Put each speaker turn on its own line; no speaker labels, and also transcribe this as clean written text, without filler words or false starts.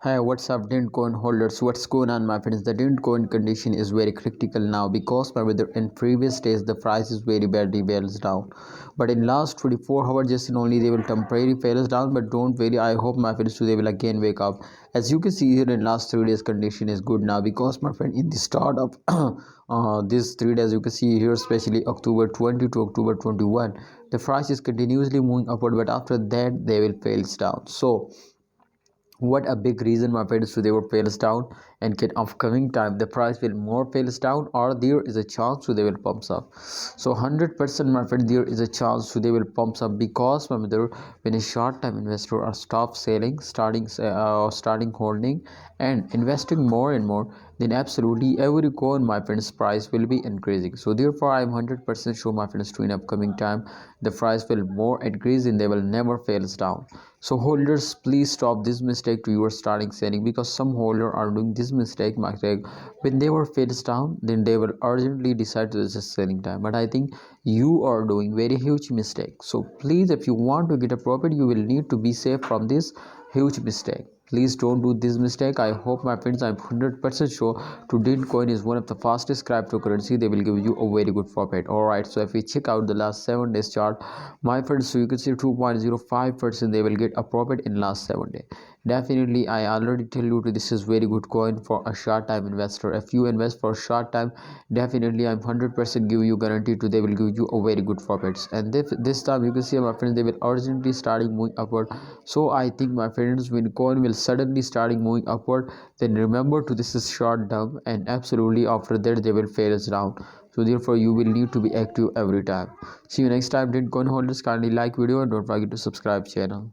Hey, what's up, dentcoin holders? What's going on, my friends? The dentcoin condition is very critical now because in previous days the price is very badly fails down, but in last 24 hours just in only they will temporarily fails down. But don't worry, I hope my friends today will again wake up. As you can see here, in last 3 days condition is good now because my friend in the start of these 3 days you can see here, especially October 20 to October 21, the price is continuously moving upward, but after that they will fails down. So what a big reason, my friends, to they will fails down, and can upcoming time the price will more fails down, or there is a chance to they will pumps up. So 100%, my friend, there is a chance to they will pumps up because when a short time investor are stop selling, starting holding and investing more and more, then absolutely every coin, my friends, price will be increasing. So therefore I am 100% sure, my friends, to in upcoming time the price will more increase and they will never fails down. So holders, please stop this mistake to your starting selling, because some holders are doing this mistake when they were fails down, then they will urgently decide to just selling time. But I think you are doing very huge mistake. So please, if you want to get a profit, you will need to be safe from this huge mistake. Please don't do this mistake. I hope, my friends, I'm 100% sure to Dentcoin is one of the fastest cryptocurrency. They will give you a very good profit. Alright, so if we check out the last 7 days chart, my friends, so you can see 2.05% they will get a profit in last 7 days. Definitely, I already tell you to this is very good coin for a short time investor. If you invest for a short time, definitely I'm 100% give you guarantee to they will give you a very good profits. And this time you can see, my friends, they will urgently starting moving upward. So I think, my friends, when coin will suddenly starting moving upward, then remember to this is short term, and absolutely after that they will fail us down. So therefore you will need to be active every time. See you next time, dentcoin holders. Kindly like video and don't forget to subscribe channel.